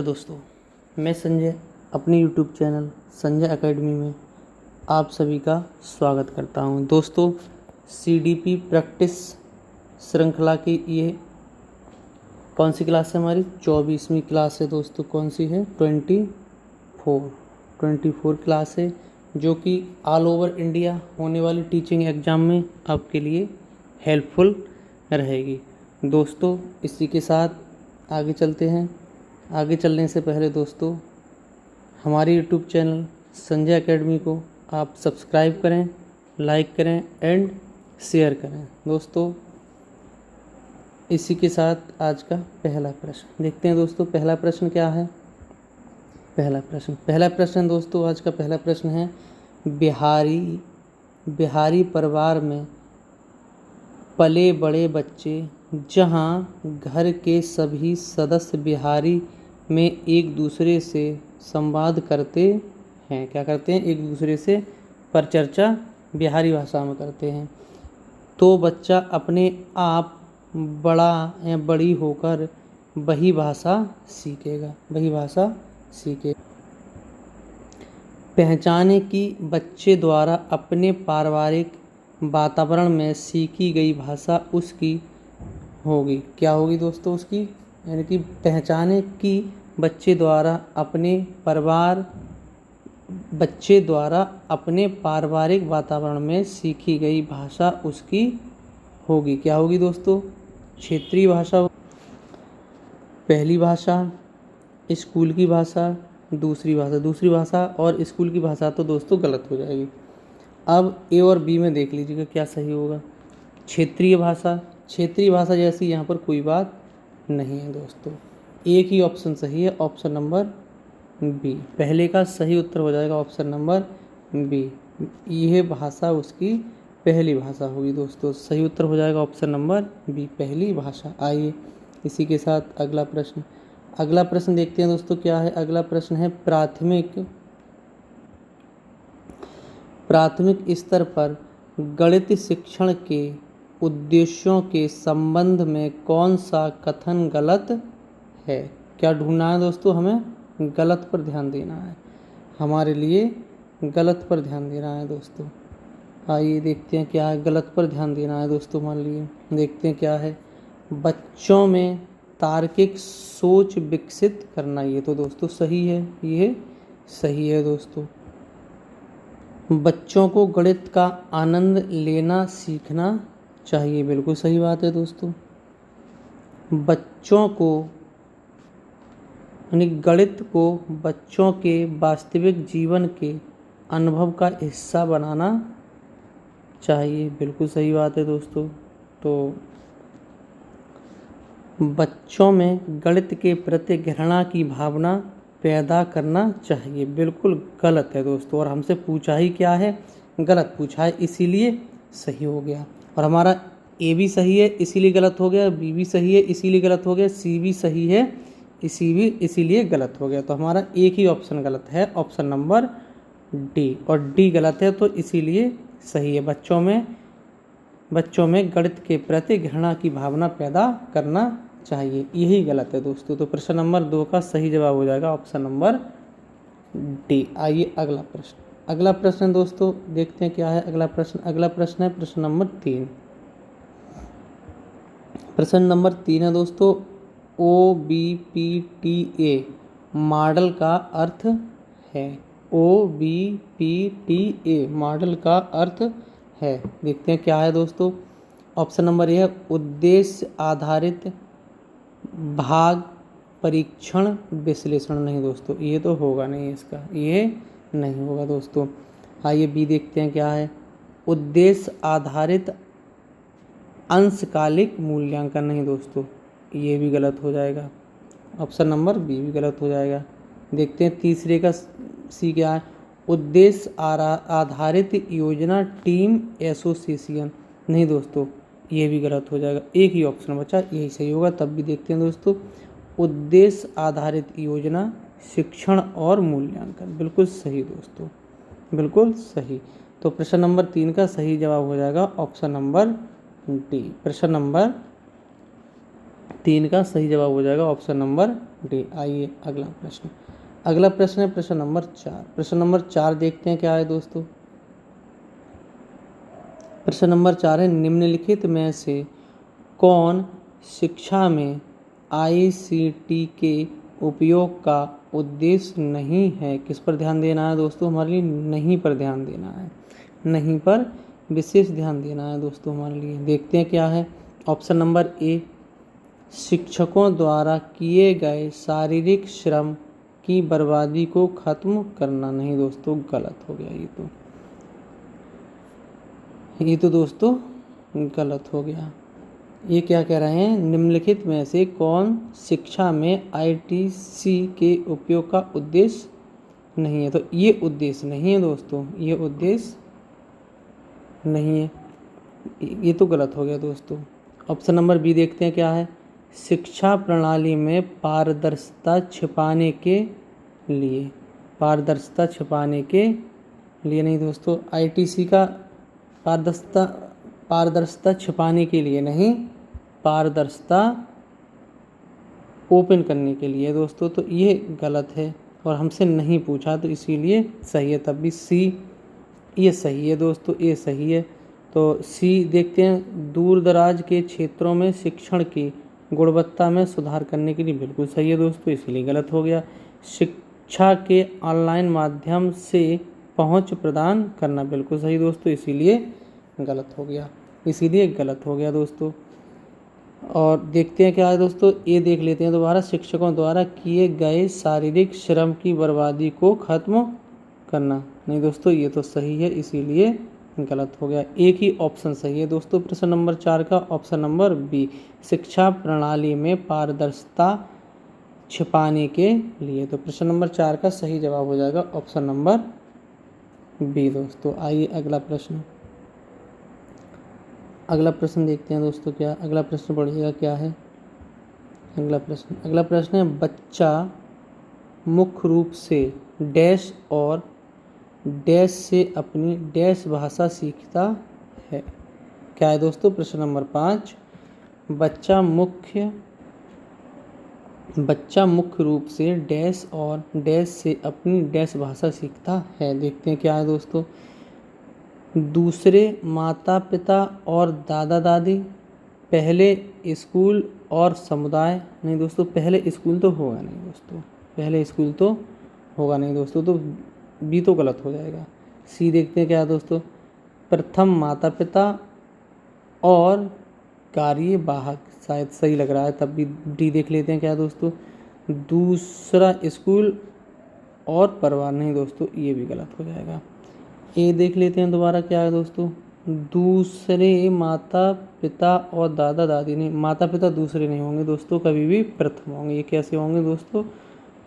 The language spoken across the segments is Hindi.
दोस्तों, मैं संजय अपने YouTube चैनल संजय एकेडमी में आप सभी का स्वागत करता हूं। दोस्तों, CDP प्रैक्टिस श्रृंखला की ये कौन सी क्लास है? हमारी 24वीं क्लास है दोस्तों। कौन सी है? 24 क्लास है, जो कि ऑल ओवर इंडिया होने वाली टीचिंग एग्ज़ाम में आपके लिए हेल्पफुल रहेगी। दोस्तों, इसी के साथ आगे चलते हैं। आगे चलने से पहले दोस्तों, हमारे YouTube चैनल संजय एकेडमी को आप सब्सक्राइब करें, लाइक करें एंड शेयर करें। दोस्तों, इसी के साथ आज का पहला प्रश्न देखते हैं। दोस्तों, पहला प्रश्न क्या है? पहला प्रश्न दोस्तों, आज का पहला प्रश्न है, बिहारी परिवार में पले बड़े बच्चे, जहाँ घर के सभी सदस्य बिहारी में एक दूसरे से संवाद करते हैं। क्या करते हैं? एक दूसरे से परिचर्चा बिहारी भाषा में करते हैं। तो बच्चा अपने आप बड़ा या बड़ी होकर वही भाषा सीखेगा। पहचाने कि बच्चे द्वारा अपने पारिवारिक वातावरण में सीखी गई भाषा उसकी होगी। क्या होगी दोस्तों? उसकी, यानी कि पहचाने कि बच्चे द्वारा अपने पारिवारिक वातावरण में सीखी गई भाषा उसकी होगी। क्या होगी दोस्तों? क्षेत्रीय भाषा, पहली भाषा, स्कूल की भाषा, दूसरी भाषा और स्कूल की भाषा तो दोस्तों गलत हो जाएगी। अब ए और बी में देख लीजिएगा क्या सही होगा। क्षेत्रीय भाषा जैसी यहाँ पर कोई बात नहीं है दोस्तों। एक ही ऑप्शन सही है, ऑप्शन नंबर बी। पहले का सही उत्तर हो जाएगा ऑप्शन नंबर बी। यह भाषा उसकी पहली भाषा होगी दोस्तों। सही उत्तर हो जाएगा ऑप्शन नंबर बी, पहली भाषा। आइए इसी के साथ अगला प्रश्न देखते हैं दोस्तों। क्या है अगला प्रश्न? है प्राथमिक स्तर पर गणित शिक्षण के उद्देश्यों के संबंध में कौन सा कथन गलत है? क्या ढूंढना है दोस्तों? हमें गलत पर ध्यान देना है। हमारे लिए गलत पर ध्यान देना है दोस्तों। आइए देखते हैं क्या है। गलत पर ध्यान देना है दोस्तों। मान लिए देखते हैं क्या है। बच्चों में तार्किक सोच विकसित करना, ये तो दोस्तों सही है। ये सही है दोस्तों। बच्चों को गणित का आनंद लेना सीखना चाहिए, बिल्कुल सही बात है दोस्तों। बच्चों को, यानी गणित को बच्चों के वास्तविक जीवन के अनुभव का हिस्सा बनाना चाहिए, बिल्कुल सही बात है दोस्तों। तो बच्चों में गणित के प्रति घृणा की भावना पैदा करना चाहिए, बिल्कुल गलत है दोस्तों। और हमसे पूछा ही क्या है? गलत पूछा है, इसीलिए सही हो गया। और हमारा ए भी सही है इसीलिए गलत हो गया, बी भी सही है इसीलिए गलत हो गया, सी भी सही है इसीलिए गलत हो गया। तो हमारा एक ही ऑप्शन गलत है, ऑप्शन नंबर डी। और डी गलत है तो इसीलिए सही है। बच्चों में गणित के प्रति घृणा की भावना पैदा करना चाहिए, यही गलत है दोस्तों। तो प्रश्न नंबर 2 का सही जवाब हो जाएगा ऑप्शन नंबर डी। आइए अगला प्रश्न दोस्तों देखते हैं क्या है अगला प्रश्न है प्रश्न नंबर 3। प्रश्न नंबर 3 है दोस्तों, OBPTA मॉडल का अर्थ है। OBPTA मॉडल का अर्थ है। देखते हैं क्या है दोस्तों। ऑप्शन नंबर ए है उद्देश्य आधारित भाग परीक्षण विश्लेषण। नहीं दोस्तों, ये तो होगा नहीं, इसका ये नहीं होगा दोस्तों। आइए बी देखते हैं क्या है। उद्देश्य आधारित अंशकालिक मूल्यांकन। नहीं दोस्तों, ये भी गलत हो जाएगा। ऑप्शन नंबर बी भी गलत हो जाएगा। देखते हैं तीसरे का सी क्या है। उद्देश्य आधारित योजना टीम एसोसिएशन। नहीं दोस्तों, ये भी गलत हो जाएगा। एक ही ऑप्शन बचा, यही सही होगा। तब भी देखते हैं दोस्तों, उद्देश्य आधारित योजना शिक्षण और मूल्यांकन, बिल्कुल सही दोस्तों, बिल्कुल सही। तो प्रश्न नंबर 3 का सही जवाब हो जाएगा ऑप्शन नंबर डी। प्रश्न नंबर 3 का सही जवाब हो जाएगा ऑप्शन नंबर डी। आइए अगला प्रश्न। अगला प्रश्न है प्रश्न नंबर 4। प्रश्न नंबर 4 देखते हैं क्या है दोस्तों। प्रश्न नंबर 4 है, निम्नलिखित में से कौन शिक्षा में ICT के उपयोग का उद्देश्य नहीं है। किस पर ध्यान देना है दोस्तों, हमारे लिए नहीं पर ध्यान देना है, नहीं पर विशेष ध्यान देना है दोस्तों हमारे लिए। देखते हैं क्या है। ऑप्शन नंबर ए, शिक्षकों द्वारा किए गए शारीरिक श्रम की बर्बादी को खत्म करना। नहीं दोस्तों, गलत हो गया ये तो दोस्तों गलत हो गया। ये क्या कह रहे हैं, निम्नलिखित में से कौन शिक्षा में ITC के उपयोग का उद्देश्य नहीं है। तो ये उद्देश्य नहीं है दोस्तों, ये उद्देश्य नहीं है, ये तो गलत हो गया दोस्तों। ऑप्शन नंबर बी देखते हैं क्या है। शिक्षा प्रणाली में पारदर्शिता छिपाने के लिए। पारदर्शिता छिपाने के लिए नहीं दोस्तों, ITC का पारदर्शिता छिपाने के लिए नहीं, पारदर्शिता ओपन करने के लिए दोस्तों। तो ये गलत है और हमसे नहीं पूछा तो इसीलिए सही है। तब भी सी ये सही है दोस्तों, ये सही है। तो सी देखते हैं, दूर दराज के क्षेत्रों में शिक्षण की गुणवत्ता में सुधार करने के लिए। बिल्कुल सही है दोस्तों, इसीलिए गलत हो गया। शिक्षा के ऑनलाइन माध्यम से पहुंच प्रदान करना। बिल्कुल सही दोस्तों, इसीलिए गलत हो गया, इसीलिए गलत हो गया दोस्तों। और देखते हैं क्या है दोस्तों, ये देख लेते हैं दोबारा। शिक्षकों द्वारा किए गए शारीरिक श्रम की बर्बादी को खत्म करना। नहीं दोस्तों, ये तो सही है, इसीलिए गलत हो गया। एक ही ऑप्शन सही है दोस्तों प्रश्न नंबर 4 का, ऑप्शन नंबर बी, शिक्षा प्रणाली में पारदर्शिता छिपाने के लिए। तो प्रश्न नंबर 4 का सही जवाब हो जाएगा ऑप्शन नंबर बी दोस्तों। आइए अगला प्रश्न। अगला प्रश्न देखते हैं दोस्तों, क्या अगला प्रश्न पढ़िएगा क्या है। अगला प्रश्न है, बच्चा मुख्य रूप से डैश और डैश से अपनी डैश भाषा सीखता है। क्या है दोस्तों, प्रश्न नंबर 5, बच्चा मुख्य रूप से डैश और डैश से अपनी डैश भाषा सीखता है। देखते हैं क्या है दोस्तों। दूसरे माता पिता और दादा दादी, पहले स्कूल और समुदाय। नहीं दोस्तों, पहले स्कूल तो होगा नहीं दोस्तों, पहले स्कूल तो होगा नहीं दोस्तों, तो बी तो गलत हो जाएगा। सी देखते हैं क्या है दोस्तों, प्रथम माता पिता और कार्यवाहक। शायद सही लग रहा है, तब भी डी देख लेते हैं क्या है दोस्तों, दूसरा स्कूल और परिवार। नहीं दोस्तों, ये भी गलत हो जाएगा। ए देख लेते हैं दोबारा क्या है दोस्तों, दूसरे माता पिता और दादा दादी। नहीं, माता पिता दूसरे नहीं होंगे दोस्तों, कभी भी प्रथम होंगे। ये कैसे होंगे दोस्तों,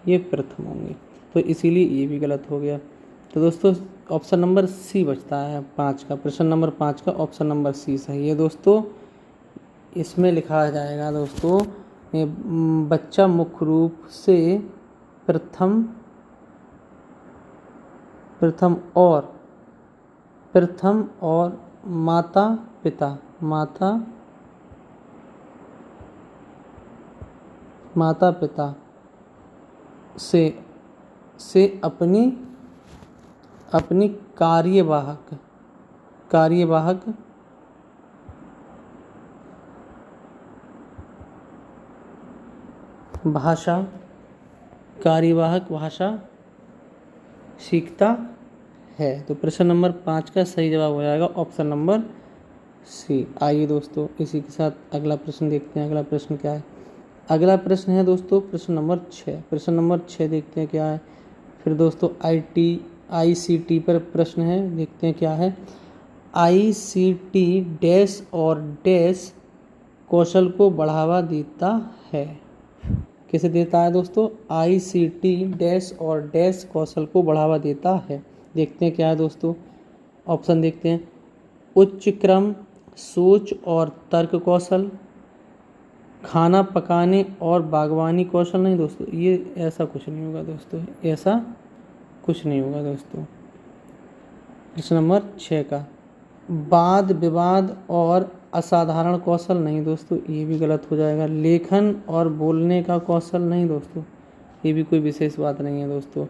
ये प्रथम होंगे, तो इसीलिए ये भी गलत हो गया। तो दोस्तों ऑप्शन नंबर सी बचता है 5 का, प्रश्न नंबर 5 का ऑप्शन नंबर सी सही है दोस्तों। इसमें लिखा जाएगा दोस्तों, ये बच्चा मुख्य रूप से प्रथम और माता पिता से अपनी कार्यवाहक भाषा सीखता है। तो प्रश्न नंबर 5 का सही जवाब हो जाएगा ऑप्शन नंबर सी। आइए दोस्तों इसी के साथ अगला प्रश्न देखते हैं। अगला प्रश्न क्या है, अगला प्रश्न है दोस्तों प्रश्न नंबर 6। प्रश्न नंबर 6 देखते हैं क्या है। फिर दोस्तों ICT पर प्रश्न है, देखते हैं क्या है। ICT डैश और डैश कौशल को बढ़ावा देता है। किसे देता है दोस्तों, ICT डैश और डैश कौशल को बढ़ावा देता है। देखते हैं क्या है दोस्तों, ऑप्शन देखते हैं, उच्च क्रम सोच और तर्क कौशल, खाना पकाने और बागवानी कौशल। नहीं दोस्तों, ये ऐसा कुछ नहीं होगा दोस्तों, ऐसा कुछ नहीं होगा दोस्तों। प्रश्न नंबर 6 का, वाद विवाद और असाधारण कौशल नहीं दोस्तों, ये भी गलत हो जाएगा। लेखन और बोलने का कौशल नहीं दोस्तों, ये भी कोई विशेष बात नहीं है दोस्तों।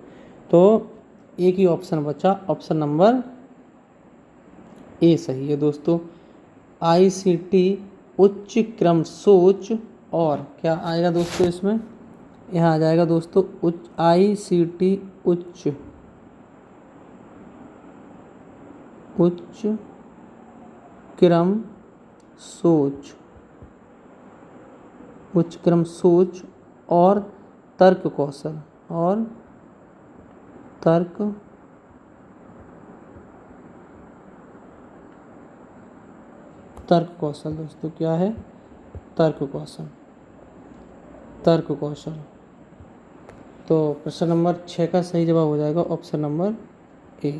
तो एक ही ऑप्शन बचा, ऑप्शन नंबर ए सही है दोस्तों। ICT उच्च क्रम सोच और क्या आएगा दोस्तों इसमें, यहाँ आ जाएगा दोस्तों ICT उच्च क्रम सोच, उच्च क्रम सोच और तर्क कौशल, और तर्क कौशल दोस्तों, क्या है, तर्क कौशल। तो प्रश्न नंबर 6 का सही जवाब हो जाएगा ऑप्शन नंबर ए।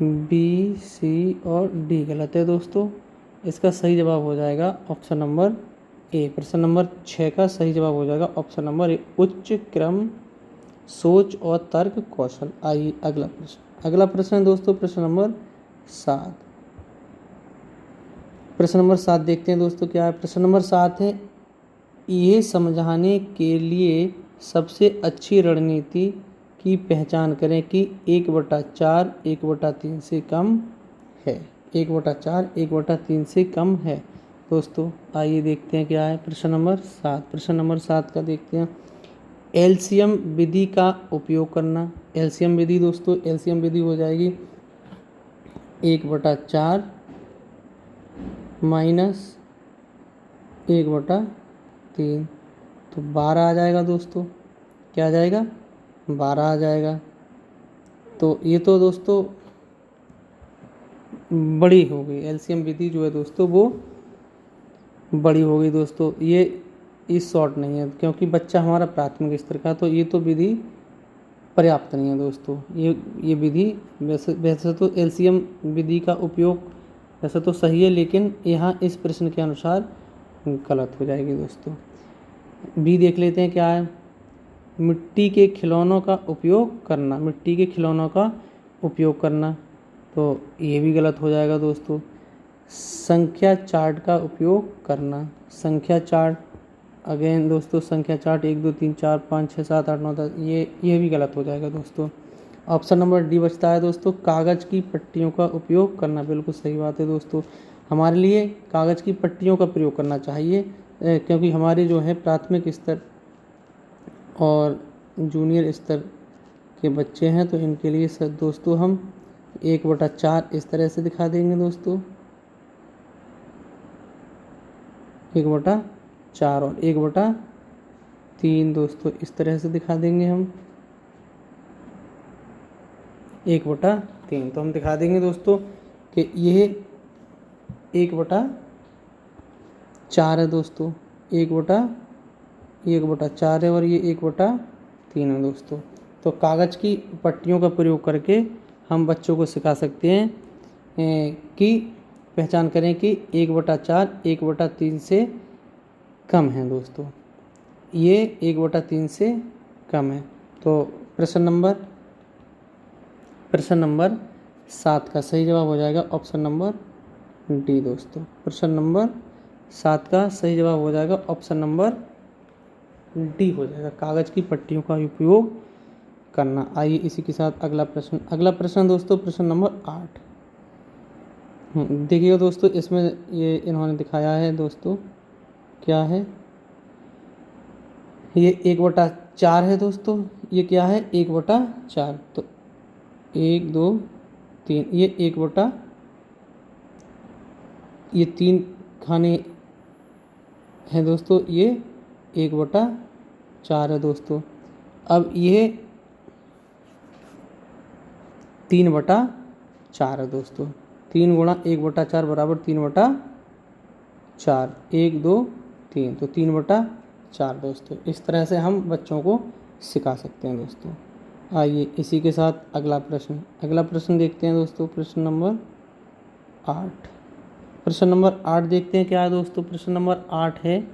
बी, सी और डी गलत है दोस्तों, इसका सही जवाब हो जाएगा ऑप्शन नंबर ए। प्रश्न नंबर 6 का सही जवाब हो जाएगा ऑप्शन नंबर ए, उच्च क्रम सोच और तर्क कौशल। आइए अगला प्रश्न। अगला प्रश्न है दोस्तों प्रश्न नंबर 7। प्रश्न नंबर 7 देखते हैं दोस्तों क्या है। प्रश्न नंबर 7 है, ये समझाने के लिए सबसे अच्छी रणनीति की पहचान करें कि 1/4 1/3 से कम है। 1/4 1/3 से कम है दोस्तों। आइए देखते हैं क्या है प्रश्न नंबर 7। प्रश्न नंबर 7 का देखते हैं, एलसीएम विधि का उपयोग करना। एलसीएम विधि दोस्तों, एलसीएम विधि हो जाएगी 1/4 माइनस 1/3, तो 12 आ जाएगा दोस्तों। क्या आ जाएगा, 12 आ जाएगा। तो ये तो दोस्तों बड़ी हो गई, एलसीएम विधि जो है दोस्तों वो बड़ी हो गई दोस्तों। ये शॉर्ट नहीं है क्योंकि बच्चा हमारा प्राथमिक स्तर का, तो ये तो विधि पर्याप्त नहीं है दोस्तों। ये विधि वैसे तो एलसीएम विधि का उपयोग वैसे तो सही है, लेकिन यहाँ इस प्रश्न के अनुसार गलत हो जाएगी दोस्तों। बी देख लेते हैं क्या है, मिट्टी के खिलौनों का उपयोग करना। मिट्टी के खिलौनों का उपयोग करना, तो ये भी गलत हो जाएगा दोस्तों। संख्या चार्ट का उपयोग करना। संख्या चार्ट अगेन दोस्तों, संख्या चार्ट 1 2 3 4 5 6 7 8 9 10, ये भी गलत हो जाएगा दोस्तों। ऑप्शन नंबर डी बचता है दोस्तों, कागज़ की पट्टियों का उपयोग करना। बिल्कुल सही बात है दोस्तों, हमारे लिए कागज़ की पट्टियों का प्रयोग करना चाहिए, क्योंकि हमारे जो है प्राथमिक स्तर और जूनियर स्तर के बच्चे हैं, तो इनके लिए सब दोस्तों हम 1/4 इस तरह से दिखा देंगे दोस्तों, 1/4 और 1/3 दोस्तों इस तरह से दिखा देंगे हम 1/3। तो हम दिखा देंगे दोस्तों कि यह 1/4 है दोस्तों, 1/4 है और ये 1/3 है दोस्तों। तो कागज़ की पट्टियों का प्रयोग करके हम बच्चों को सिखा सकते हैं कि पहचान करें कि 1/4 1/3 से कम है दोस्तों, ये 1/3 से कम है। तो प्रश्न नंबर 7 का सही जवाब हो जाएगा ऑप्शन नंबर डी दोस्तों। प्रश्न नंबर 7 का सही जवाब हो जाएगा ऑप्शन नंबर डी हो जाएगा, कागज़ की पट्टियों का उपयोग करना। आइए इसी के साथ अगला प्रश्न दोस्तों प्रश्न नंबर 8। देखिए दोस्तों, इसमें ये इन्होंने दिखाया है दोस्तों, क्या है, ये 1/4 है दोस्तों। ये क्या है, 1/4, तो 1 2 3, ये 3 खाने हैं दोस्तों, ये 1/4 है दोस्तों। अब ये 3/4 है दोस्तों, 3 गुणा 1/4 बराबर 3/4, 1 2 3, तो 3/4 दोस्तों। इस तरह से हम बच्चों को सिखा सकते हैं दोस्तों। आइए इसी के साथ अगला प्रश्न देखते हैं दोस्तों, प्रश्न नंबर 8। प्रश्न नंबर 8 देखते हैं क्या है दोस्तों। प्रश्न नंबर 8 है,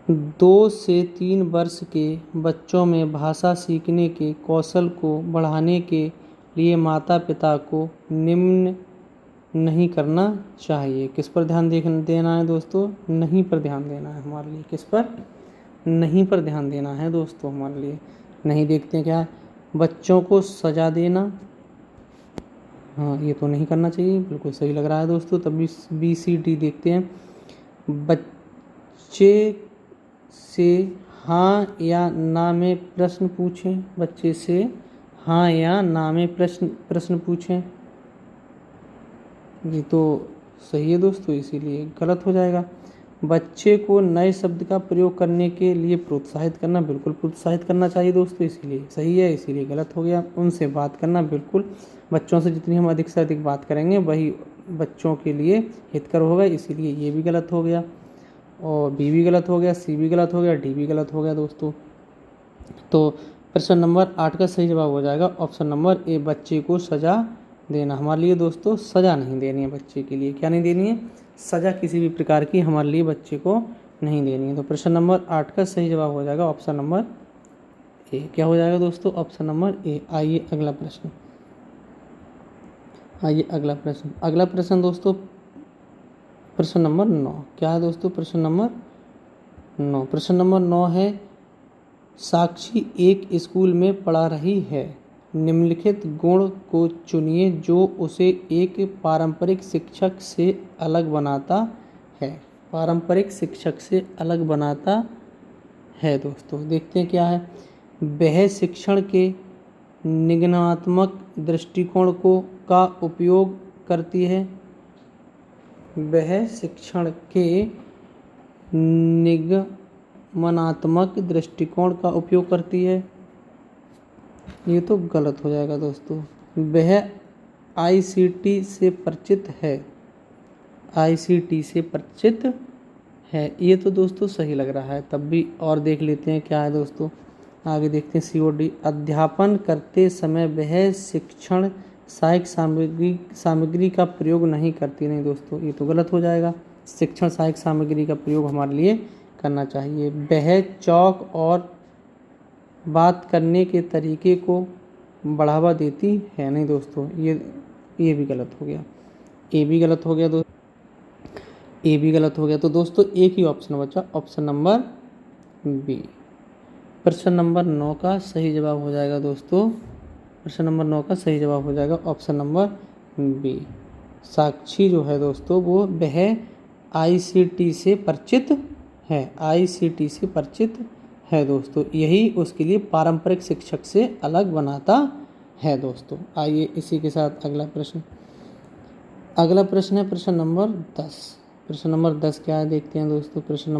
2 से 3 वर्ष के बच्चों में भाषा सीखने के कौशल को बढ़ाने के लिए माता पिता को निम्न नहीं करना चाहिए। किस पर ध्यान देना है दोस्तों? नहीं पर ध्यान देना है हमारे लिए। किस पर? नहीं पर ध्यान देना है दोस्तों हमारे लिए। नहीं देखते हैं क्या है? बच्चों को सजा देना, हाँ ये तो नहीं करना चाहिए, बिल्कुल सही लग रहा है दोस्तों। तब बी सी डी देखते हैं। बच्चे से हाँ या ना में प्रश्न पूछें। बच्चे से हाँ या ना में प्रश्न पूछें, ये तो सही है दोस्तों, इसीलिए गलत हो जाएगा। बच्चे को नए शब्द का प्रयोग करने के लिए प्रोत्साहित करना, बिल्कुल प्रोत्साहित करना चाहिए दोस्तों, इसीलिए सही है, इसीलिए गलत हो गया। उनसे बात करना, बिल्कुल बच्चों से जितनी हम अधिक से अधिक बात करेंगे वही बच्चों के लिए हितकर होगा, इसीलिए ये भी गलत हो गया। और बी भी गलत हो गया, सी भी गलत हो गया, डी भी गलत हो गया दोस्तों। तो प्रश्न नंबर 8 का सही जवाब हो जाएगा ऑप्शन नंबर ए, बच्चे को सजा देना। हमारे लिए दोस्तों सजा नहीं देनी है बच्चे के लिए। क्या नहीं देनी है? सजा किसी भी प्रकार की हमारे लिए बच्चे को नहीं देनी है। तो प्रश्न नंबर 8 का सही जवाब हो जाएगा ऑप्शन नंबर ए। क्या हो जाएगा दोस्तों? Option number A. आइए अगला प्रश्न, अगला प्रश्न दोस्तों प्रश्न नंबर 9। क्या है दोस्तों? प्रश्न नंबर 9। प्रश्न नंबर 9 है, साक्षी एक स्कूल में पढ़ा रही है। निम्नलिखित गुण को चुनिए जो उसे एक पारंपरिक शिक्षक से अलग बनाता है। पारंपरिक शिक्षक से अलग बनाता है दोस्तों। देखते हैं क्या है। वह शिक्षण के निगमनात्मक दृष्टिकोण का उपयोग करती है। वह शिक्षण के निगमनात्मक दृष्टिकोण का उपयोग करती है, ये तो गलत हो जाएगा दोस्तों। वह आईसीटी से परिचित है। आईसीटी से परिचित है, ये तो दोस्तों सही लग रहा है। तब भी और देख लेते हैं क्या है दोस्तों। आगे देखते हैं सी और डी। अध्यापन करते समय वह शिक्षण सहायक सामग्री का प्रयोग नहीं करती। नहीं दोस्तों, ये तो गलत हो जाएगा। शिक्षण सहायक सामग्री का प्रयोग हमारे लिए करना चाहिए। वह चौक और बात करने के तरीके को बढ़ावा देती है। नहीं दोस्तों, ये भी गलत हो गया। ए भी गलत हो गया दोस्तों, ए भी गलत हो गया। तो दोस्तों एक ही ऑप्शन बचा, ऑप्शन नंबर बी। प्रश्न नंबर 9 का सही जवाब हो जाएगा दोस्तों। प्रश्न नंबर 9 का सही जवाब हो जाएगा ऑप्शन नंबर बी। साक्षी जो है दोस्तों वो वह आईसीटी से परिचित है। आईसीटी से परिचित है दोस्तों, यही उसके लिए पारंपरिक शिक्षक से अलग बनाता है दोस्तों। आइए इसी के साथ अगला प्रश्न है प्रश्न नंबर 10। प्रश्न नंबर 10 क्या है देखते हैं दोस्तों। प्रश्न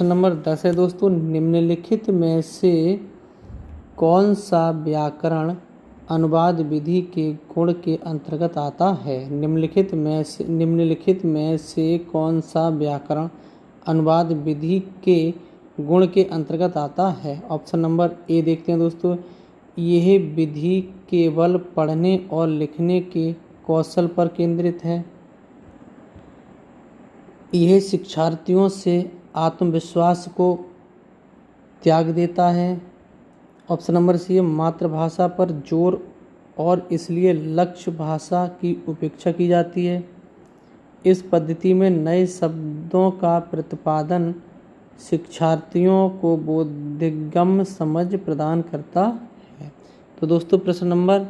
नंबर 10 है दोस्तों, निम्नलिखित में से कौन सा व्याकरण अनुवाद विधि के गुण के अंतर्गत आता है। निम्नलिखित में से कौन सा व्याकरण अनुवाद विधि के गुण के अंतर्गत आता है। ऑप्शन नंबर ए देखते हैं दोस्तों। यह विधि केवल पढ़ने और लिखने के कौशल पर केंद्रित है। यह शिक्षार्थियों से आत्मविश्वास को त्याग देता है। ऑप्शन नंबर सी है, मातृभाषा पर जोर और इसलिए लक्ष्य भाषा की उपेक्षा की जाती है। इस पद्धति में नए शब्दों का प्रतिपादन शिक्षार्थियों को बोधगम्य समझ प्रदान करता है। तो दोस्तों प्रश्न नंबर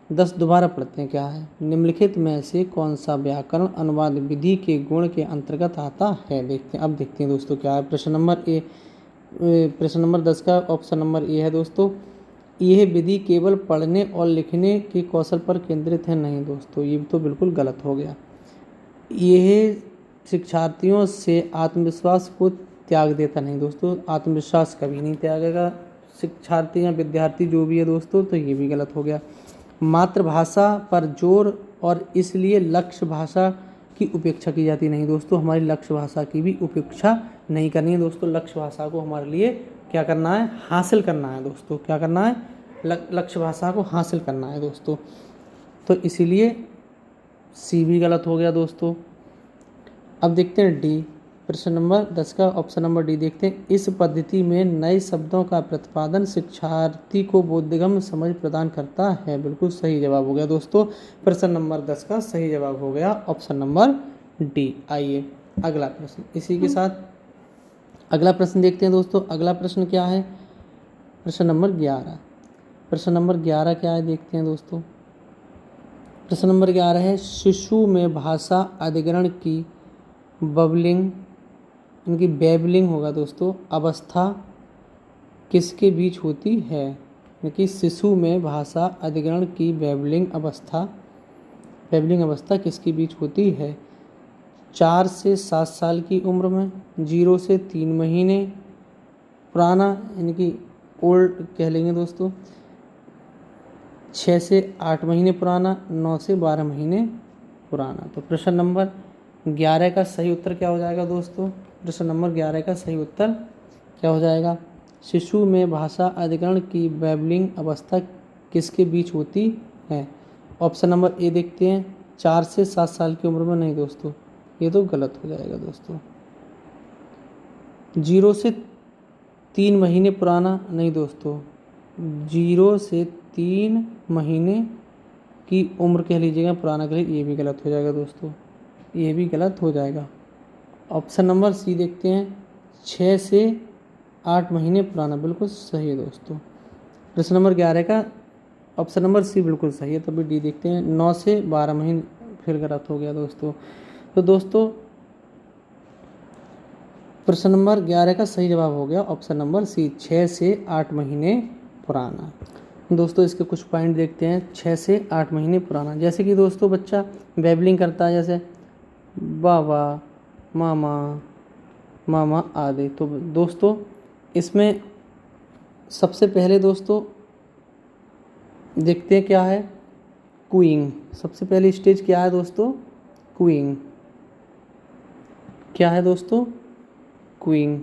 10 दोबारा पढ़ते हैं क्या है। निम्नलिखित में से कौन सा व्याकरण अनुवाद विधि के गुण के अंतर्गत आता है। देखते हैं दोस्तों क्या है। प्रश्न नंबर 10 का ऑप्शन नंबर ए है दोस्तों। यह विधि केवल पढ़ने और लिखने के कौशल पर केंद्रित है। नहीं दोस्तों, ये तो बिल्कुल गलत हो गया। यह शिक्षार्थियों से आत्मविश्वास को त्याग देता। नहीं दोस्तों, आत्मविश्वास कभी नहीं त्यागेगा शिक्षार्थी या विद्यार्थी जो भी है दोस्तों, तो ये भी गलत हो गया। मातृभाषा पर जोर और इसलिए लक्ष्य भाषा की उपेक्षा की जाती। नहीं दोस्तों, हमारी लक्ष्य भाषा की भी उपेक्षा नहीं करनी है दोस्तों। लक्ष्य भाषा को हमारे लिए क्या करना है, हासिल करना है दोस्तों। क्या करना है, लक्ष्य भाषा को हासिल करना है दोस्तों। तो इसीलिए सी भी गलत हो गया दोस्तों। अब देखते हैं डी। प्रश्न नंबर 10 का ऑप्शन नंबर डी देखते हैं। इस पद्धति में नए शब्दों का प्रतिपादन शिक्षार्थी को बोधगम्य समझ प्रदान करता है। बिल्कुल सही जवाब हो गया दोस्तों। प्रश्न नंबर 10 का सही जवाब हो गया ऑप्शन नंबर डी। आइए अगला प्रश्न, इसी के साथ अगला प्रश्न देखते हैं दोस्तों। अगला प्रश्न क्या है? प्रश्न नंबर 11। प्रश्न नंबर 11 क्या है देखते हैं दोस्तों। प्रश्न नंबर 11 है, शिशु में भाषा अधिग्रहण की बबलिंग, इनकी बेबलिंग होगा दोस्तों, अवस्था किसके बीच होती है? यानी शिशु में भाषा अधिग्रहण की बेबलिंग अवस्था किसके बीच होती है? 4 से 7 साल की उम्र में, 0 से 3 महीने पुराना यानी कि ओल्ड कह लेंगे दोस्तों, 6 से 8 महीने पुराना, 9 से 12 महीने पुराना। तो प्रश्न नंबर 11 का सही उत्तर क्या हो जाएगा दोस्तों? प्रश्न नंबर 11 का सही उत्तर क्या हो जाएगा? शिशु में भाषा अधिग्रहण की बेबलिंग अवस्था किसके बीच होती है? ऑप्शन नंबर ए देखते हैं, 4 से 7 साल की उम्र में। नहीं दोस्तों, ये तो गलत हो जाएगा दोस्तों। 0 से 3 महीने पुराना, नहीं दोस्तों, 0 से 3 महीने की उम्र कह लीजिएगा पुराना कह लीजिए, ये भी गलत हो जाएगा दोस्तों, ये भी गलत हो जाएगा। ऑप्शन नंबर सी देखते हैं, 6 से 8 महीने पुराना, बिल्कुल सही है दोस्तों। प्रश्न नंबर 11 का ऑप्शन नंबर सी बिल्कुल सही है। तभी डी देखते हैं, 9 से 12 महीने, फिर गलत हो गया दोस्तों। तो दोस्तों प्रश्न नंबर 11 का सही जवाब हो गया ऑप्शन नंबर सी, 6 से 8 महीने पुराना। दोस्तों इसके कुछ पॉइंट देखते हैं। 6 से 8 महीने पुराना, जैसे कि दोस्तों बच्चा बेबलिंग करता है, जैसे बाबा, मामा, मामा आदि। तो दोस्तों इसमें सबसे पहले दोस्तों देखते हैं क्या है, कूइंग। सबसे पहली स्टेज क्या है दोस्तों? कूइंग। क्या है दोस्तों? कूइंग।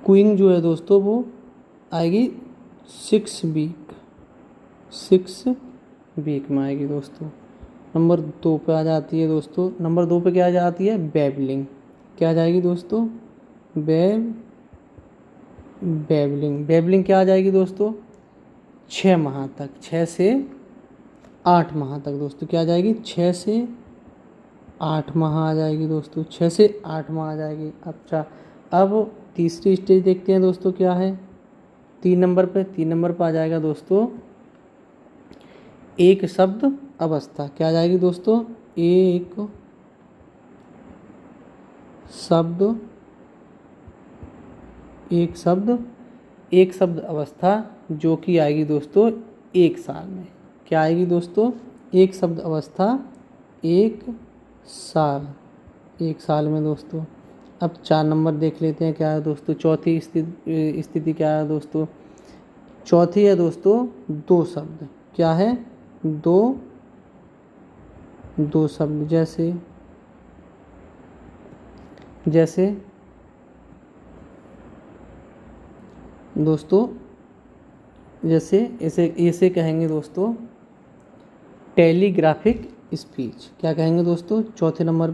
कूइंग जो है दोस्तों वो आएगी 6 वीक में आएगी दोस्तों। नंबर 2 पे आ जाती है दोस्तों, नंबर 2 पे क्या आ जाती है? बेबलिंग। क्या आ जाएगी दोस्तों? बेबलिंग क्या आ जाएगी दोस्तों? 6 माह तक, 6 से 8 माह तक दोस्तों क्या आ जाएगी? 6 से 8 माह आ जाएगी दोस्तों, 6 से 8 माह आ जाएगी। अच्छा, अब तीसरी स्टेज देखते हैं दोस्तों क्या है। 3 नंबर पे आ जाएगा दोस्तों एक शब्द अवस्था। क्या आ जाएगी दोस्तों? एक शब्द अवस्था, जो कि आएगी दोस्तों 1 साल में। क्या आएगी दोस्तों? एक शब्द अवस्था 1 साल में दोस्तों। अब 4 नंबर देख लेते हैं क्या है दोस्तों। चौथी स्थिति क्या है दोस्तों? चौथी है दोस्तों 2 शब्द। क्या है? दो शब्द, जैसे दोस्तों, जैसे इसे कहेंगे दोस्तों टेलीग्राफिक स्पीच। क्या कहेंगे दोस्तों? चौथे नंबर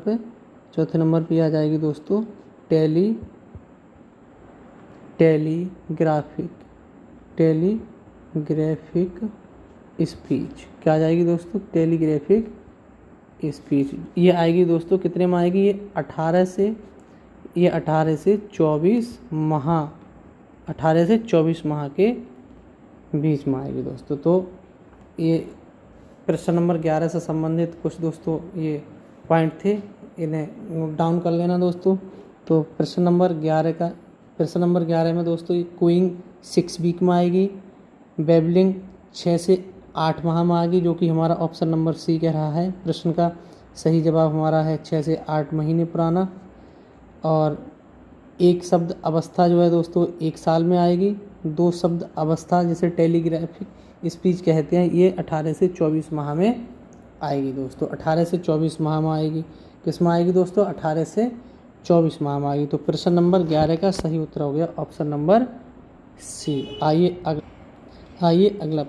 पे आ जाएगी दोस्तों टेलीग्राफिक स्पीच। क्या आ जाएगी दोस्तों? Telegraphic speech. ये आएगी दोस्तों कितने में आएगी? ये 18 से 24 माह के बीच में आएगी दोस्तों। तो ये प्रश्न नंबर 11 से संबंधित कुछ दोस्तों ये पॉइंट थे, इन्हें नोट डाउन कर लेना दोस्तों। तो प्रश्न नंबर 11 में दोस्तों ये कूइंग 6 वीक में आएगी, बेबलिंग 6 से 8 माह में आएगी, जो कि हमारा ऑप्शन नंबर सी कह रहा है। प्रश्न का सही जवाब हमारा है 6 से 8 महीने पुराना। और एक शब्द अवस्था जो है दोस्तों 1 साल में आएगी। 2 शब्द अवस्था जिसे टेलीग्राफिक स्पीच कहते हैं, ये 18 से 24 माह में आएगी दोस्तों। 18 से 24 माह में आएगी। किस में आएगी दोस्तों? 18 से 24 माह में आएगी। तो प्रश्न नंबर 11 का सही उत्तर हो गया ऑप्शन नंबर सी। आइए आइए अगला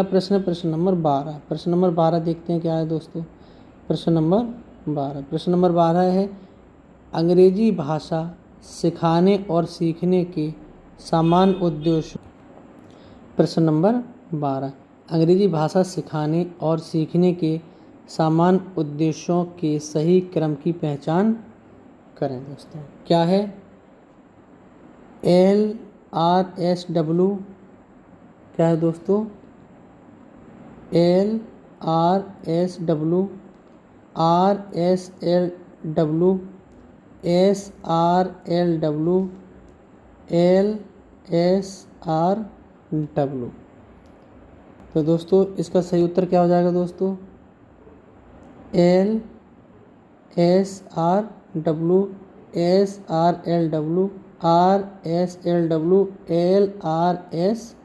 प्रश्न है प्रश्न नंबर 12। प्रश्न नंबर 12 देखते हैं क्या है दोस्तों। प्रश्न नंबर 12 है अंग्रेजी भाषा सिखाने और सीखने के समान उद्देश्य। प्रश्न नंबर 12 अंग्रेजी भाषा सिखाने और सीखने के समान उद्देश्यों के सही क्रम की पहचान करें दोस्तों। क्या है? LRSW क्या है दोस्तों? LRSW, RSLW, SRLW, LSRW। तो दोस्तों इसका सही उत्तर क्या हो जाएगा दोस्तों? LSRW, SRLW, RSLW, LRSW।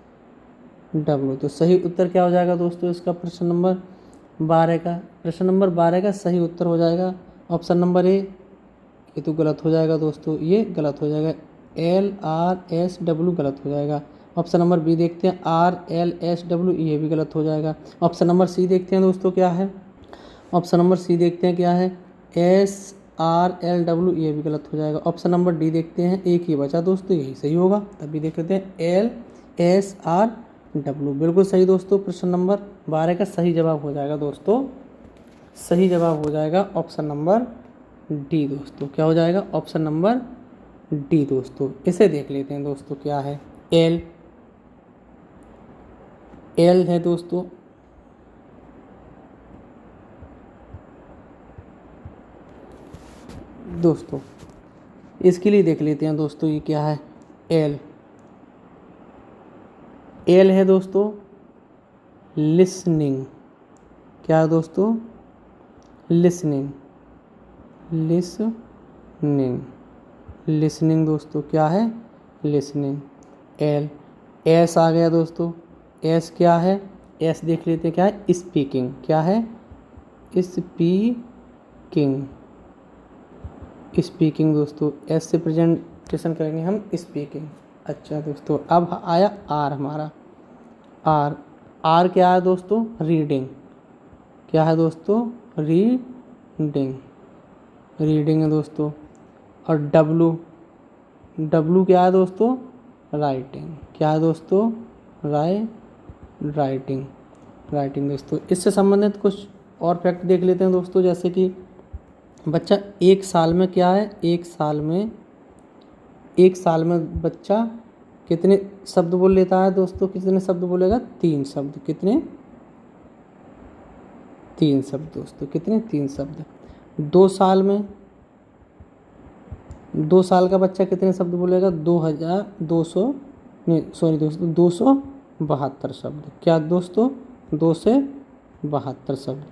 तो सही उत्तर क्या हो जाएगा दोस्तों इसका? प्रश्न नंबर 12 का सही उत्तर हो जाएगा ऑप्शन नंबर ए। ये तो गलत हो जाएगा दोस्तों, ये गलत हो जाएगा। LRSW गलत हो जाएगा। ऑप्शन नंबर बी देखते हैं RLSW, ये भी गलत हो जाएगा। ऑप्शन नंबर सी देखते हैं दोस्तों क्या है। ऑप्शन नंबर सी देखते हैं क्या है SRLW, ये भी गलत हो जाएगा। ऑप्शन नंबर डी देखते हैं, एक ही बचा दोस्तों, यही सही होगा। तभी देख लेते हैं LSRW, बिल्कुल सही दोस्तों। प्रश्न नंबर 12 का सही जवाब हो जाएगा दोस्तों, सही जवाब हो जाएगा ऑप्शन नंबर डी दोस्तों। क्या हो जाएगा? ऑप्शन नंबर डी दोस्तों। इसे देख लेते हैं दोस्तों क्या है। एल है दोस्तों इसके लिए देख लेते हैं दोस्तों ये क्या है। एल है दोस्तों लिसनिंग। क्या है दोस्तों? लिसनिंग दोस्तों। क्या है? लिसनिंग। एस आ गया दोस्तों। एस क्या है? एस देख लेते हैं क्या है। स्पीकिंग। क्या है? स्पीकिंग दोस्तों। एस से प्रेजेंटेशन करेंगे हम स्पीकिंग। अच्छा दोस्तों, अब आया आर हमारा। आर क्या है दोस्तों? रीडिंग। क्या है दोस्तों? रीडिंग है दोस्तों। और डब्लू क्या है दोस्तों? राइटिंग। क्या है दोस्तों? राइटिंग दोस्तों। इससे संबंधित कुछ और फैक्ट देख लेते हैं दोस्तों, जैसे कि बच्चा एक साल में क्या है, एक साल में बच्चा कितने शब्द बोल लेता है दोस्तों? कितने शब्द बोलेगा? 3 शब्द। कितने? 3 शब्द दोस्तों। कितने? 3 शब्द। 2 साल का बच्चा कितने शब्द बोलेगा? 2200 नहीं सॉरी दोस्तों 272 शब्द। क्या दोस्तों? 272 शब्द।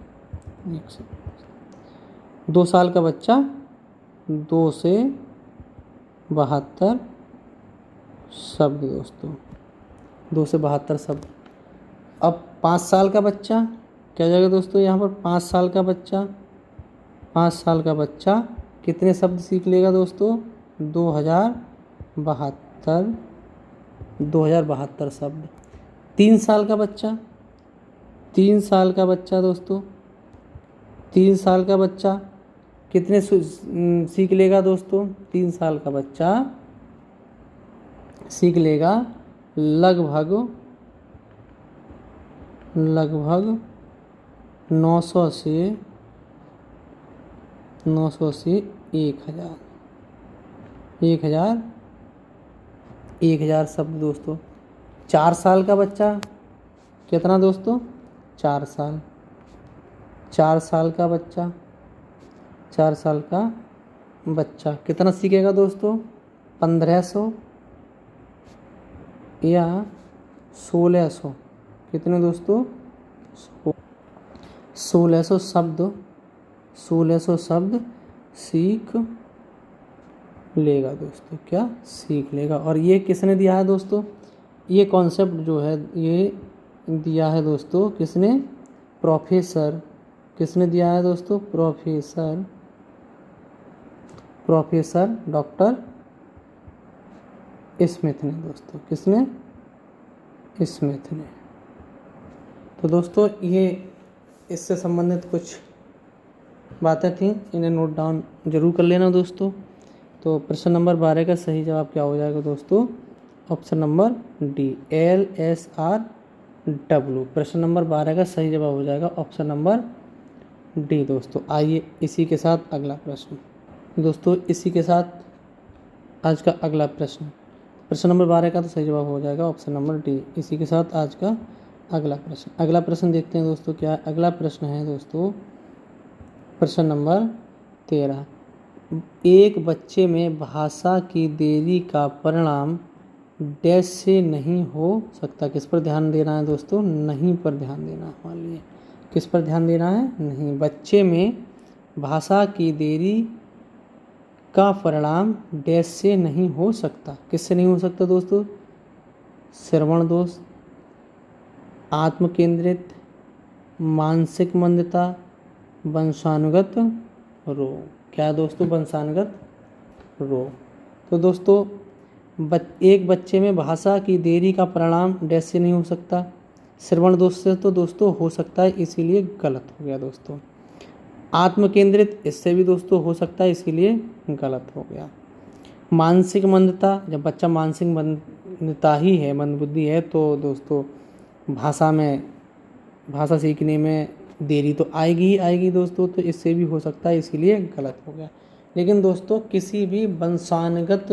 2 साल का बच्चा 2 से 72 शब्द दोस्तों। 2 से 72 शब्द। अब 5 साल का बच्चा क्या जाएगा दोस्तों यहाँ पर? 5 साल का बच्चा कितने शब्द सीख लेगा दोस्तों? 2072 शब्द। 3 साल का बच्चा दोस्तों, 3 साल का बच्चा कितने सीख लेगा दोस्तों? 3 साल का बच्चा सीख लेगा लगभग 900 से 1000 शब्द दोस्तों। 4 साल का बच्चा कितना दोस्तों? 4 साल का बच्चा कितना सीखेगा दोस्तों? 1500 या 1600। कितने दोस्तों? 1600 शब्द सीख लेगा दोस्तों। क्या? सीख लेगा। और ये किसने दिया है दोस्तों? ये कॉन्सेप्ट जो है ये दिया है दोस्तों किसने? प्रोफेसर। किसने दिया है दोस्तों? प्रोफेसर डॉक्टर स्मिथ ने दोस्तों। किसने? स्मिथ ने। तो दोस्तों ये इससे संबंधित कुछ बातें थी, इन्हें नोट डाउन जरूर कर लेना दोस्तों। तो प्रश्न नंबर 12 का सही जवाब क्या हो जाएगा दोस्तों? Option number D, LSRW। प्रश्न नंबर 12 का सही जवाब हो जाएगा ऑप्शन नंबर डी दोस्तों। आइए इसी के साथ अगला प्रश्न दोस्तों, इसी के साथ आज का अगला प्रश्न, प्रश्न नंबर 12 का तो सही जवाब हो जाएगा ऑप्शन नंबर डी। इसी के साथ आज का अगला प्रश्न देखते हैं दोस्तों क्या अगला प्रश्न है दोस्तों। प्रश्न नंबर 13, एक बच्चे में भाषा की देरी का परिणाम डैश से नहीं हो सकता। किस पर ध्यान देना है दोस्तों? नहीं पर ध्यान देना है। मान लीजिए किस पर ध्यान देना है? नहीं। बच्चे में भाषा की देरी का परिणाम डैश से नहीं हो सकता। किससे नहीं हो सकता दोस्तों? श्रवण दोष, आत्म केंद्रित, मानसिक मंदता, वंशानुगत रोग। क्या दोस्तों? वंशानुगत रोग। तो दोस्तों एक बच्चे में भाषा की देरी का परिणाम डैश से नहीं हो सकता। श्रवण दोष से तो दोस्तों हो सकता है, इसीलिए गलत हो गया दोस्तों। आत्म केंद्रित, इससे भी दोस्तों हो सकता है, इसीलिए गलत हो गया। मानसिक मंदता, जब बच्चा मानसिक मंदता ही है, मंदबुद्धि है, तो दोस्तों भाषा सीखने में देरी तो आएगी ही आएगी दोस्तों, तो इससे भी हो सकता है, इसीलिए गलत हो गया। लेकिन दोस्तों किसी भी वंशानुगत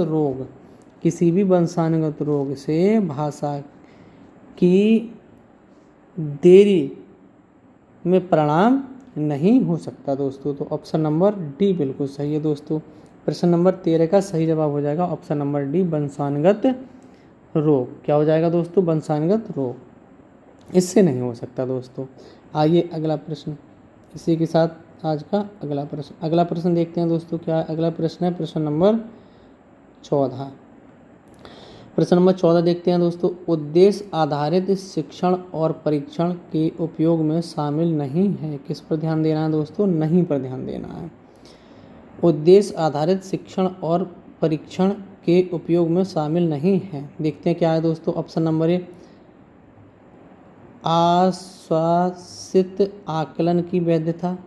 रोग से भाषा की देरी में परिणाम नहीं हो सकता दोस्तों। तो ऑप्शन नंबर डी बिल्कुल सही है दोस्तों। प्रश्न नंबर 13 का सही जवाब हो जाएगा ऑप्शन नंबर डी, वंशानुगत रोग। क्या हो जाएगा दोस्तों? वंशानुगत रोग, इससे नहीं हो सकता दोस्तों। आइए अगला प्रश्न, इसी के साथ आज का अगला प्रश्न देखते हैं दोस्तों क्या अगला प्रश्न है। प्रश्न नंबर 14 देखते हैं दोस्तों। उद्देश्य आधारित शिक्षण और परीक्षण के उपयोग में शामिल नहीं है। किस पर ध्यान देना है दोस्तों? नहीं पर ध्यान देना है। उद्देश्य आधारित शिक्षण और परीक्षण के उपयोग में शामिल नहीं है। देखते हैं क्या है दोस्तों। ऑप्शन नंबर ए, आश्वासित आकलन की वैधता,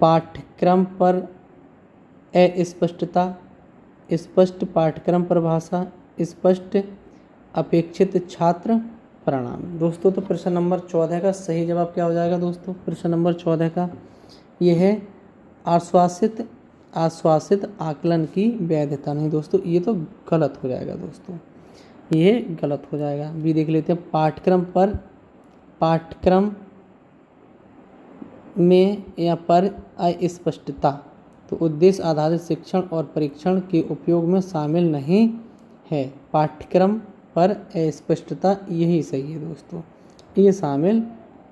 पाठ्यक्रम पर अस्पष्टता, स्पष्ट पाठ्यक्रम परिभाषा, स्पष्ट अपेक्षित छात्र परिणाम। दोस्तों तो प्रश्न नंबर 14 का सही जवाब क्या हो जाएगा दोस्तों? प्रश्न नंबर 14 का यह है आश्वासित आकलन की वैधता। नहीं दोस्तों, ये तो गलत हो जाएगा दोस्तों, ये गलत हो जाएगा। भी देख लेते हैं। पाठ्यक्रम में या पर अस्पष्टता, तो उद्देश्य आधारित शिक्षण और परीक्षण के उपयोग में शामिल नहीं है। पाठ्यक्रम पर अस्पष्टता, यही सही है दोस्तों, ये शामिल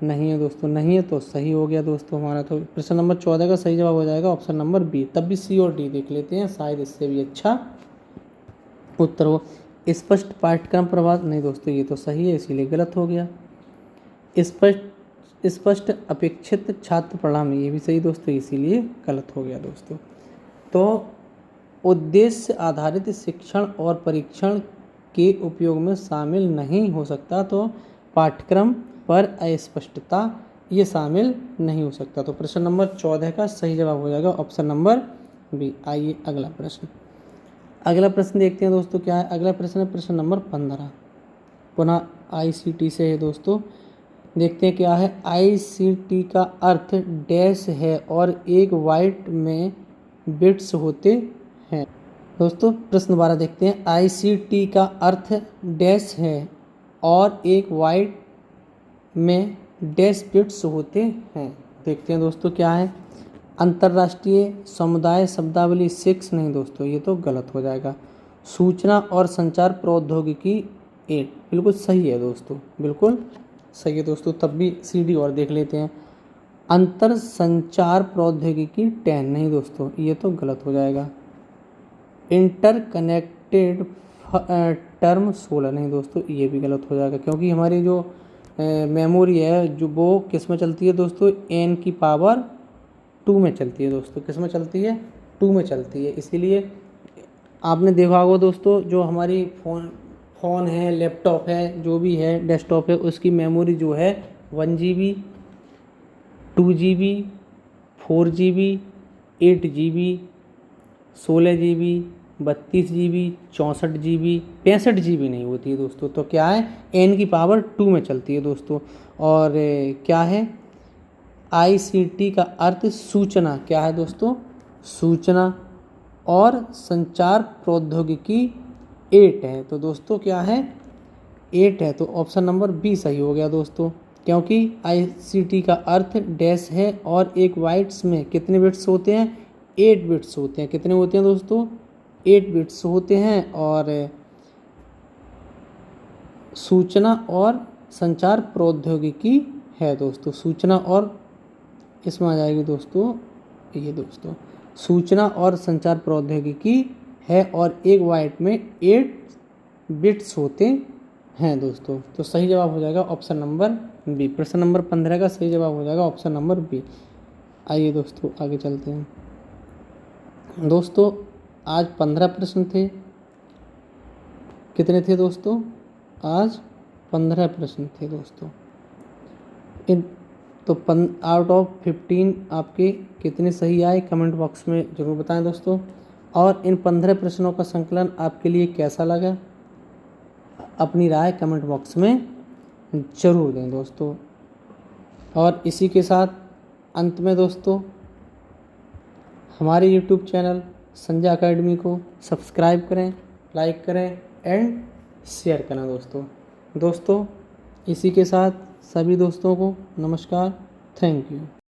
नहीं है दोस्तों। नहीं है तो सही हो गया दोस्तों हमारा। तो प्रश्न नंबर 14 का सही जवाब हो जाएगा ऑप्शन नंबर बी। तब भी सी और डी देख लेते हैं, शायद इससे भी अच्छा उत्तर हो। स्पष्ट पाठ्यक्रम प्रभाव, नहीं दोस्तों ये तो सही है, इसीलिए गलत हो गया। स्पष्ट अपेक्षित छात्र परिणाम, ये भी सही दोस्तों, इसीलिए गलत हो गया दोस्तों। तो उद्देश्य आधारित शिक्षण और परीक्षण के उपयोग में शामिल नहीं हो सकता, तो पाठ्यक्रम पर अस्पष्टता ये शामिल नहीं हो सकता। तो प्रश्न नंबर 14 का सही जवाब हो जाएगा ऑप्शन नंबर बी। आइए अगला प्रश्न देखते हैं दोस्तों क्या है। अगला प्रश्न है प्रश्न नंबर 15, पुनः ICT से है दोस्तों। देखते हैं क्या है। ICT का अर्थ डैश है और एक बाइट में बिट्स होते हैं। दोस्तों प्रश्न 12 देखते हैं। ICT का अर्थ डैश है और एक बाइट में डैश बिट्स होते हैं। देखते हैं दोस्तों क्या है। अंतर्राष्ट्रीय समुदाय शब्दावली 6, नहीं दोस्तों ये तो गलत हो जाएगा। सूचना और संचार प्रौद्योगिकी 8, बिल्कुल सही है दोस्तों, बिल्कुल सही है दोस्तों। तब भी CD और देख लेते हैं। अंतर संचार प्रौद्योगिकी 10, नहीं दोस्तों ये तो गलत हो जाएगा। इंटरकनेक्टेड टर्म 16, नहीं दोस्तों ये भी गलत हो जाएगा, क्योंकि हमारी जो मेमोरी है जो वो किस में चलती है दोस्तों? n की पावर 2 में चलती है दोस्तों। किस में चलती है? 2 में चलती है। इसीलिए आपने देखा होगा दोस्तों, जो हमारी फ़ोन है, लैपटॉप है, जो भी है, डेस्कटॉप है, उसकी मेमोरी जो है 1 GB, 2 GB, 4 GB, 8 GB, 16 GB, 32 GB, 64 GB, 65 GB नहीं होती है दोस्तों। तो क्या है, n की पावर 2 में चलती है दोस्तों। और क्या है, ICT का अर्थ सूचना, क्या है दोस्तों, सूचना और संचार प्रौद्योगिकी 8 है। तो दोस्तों क्या है, 8 है, तो ऑप्शन नंबर बी सही हो गया दोस्तों, क्योंकि ICT का अर्थ डैश है और एक बाइट्स में कितने बिट्स होते हैं, 8 बिट्स होते हैं। कितने होते हैं दोस्तों, 8 बिट्स होते हैं। और सूचना और संचार प्रौद्योगिकी है दोस्तों, सूचना और इसमें आ जाएगी दोस्तों, ये दोस्तों सूचना और संचार प्रौद्योगिकी है और एक बाइट में 8 बिट्स होते हैं दोस्तों। तो सही जवाब हो जाएगा ऑप्शन नंबर बी। प्रश्न नंबर 15 का सही जवाब हो जाएगा ऑप्शन नंबर बी। आइए दोस्तों आगे चलते हैं। दोस्तों आज 15 प्रश्न थे। कितने थे दोस्तों, आज 15 प्रश्न थे दोस्तों। इन तो आउट ऑफ 15 आपके कितने सही आए, कमेंट बॉक्स में ज़रूर बताएं दोस्तों। और इन 15 प्रश्नों का संकलन आपके लिए कैसा लगा, अपनी राय कमेंट बॉक्स में ज़रूर दें दोस्तों। और इसी के साथ अंत में दोस्तों, हमारे YouTube चैनल संजय अकेडमी को सब्सक्राइब करें, लाइक करें एंड शेयर करें दोस्तों। इसी के साथ सभी दोस्तों को नमस्कार, थैंक यू।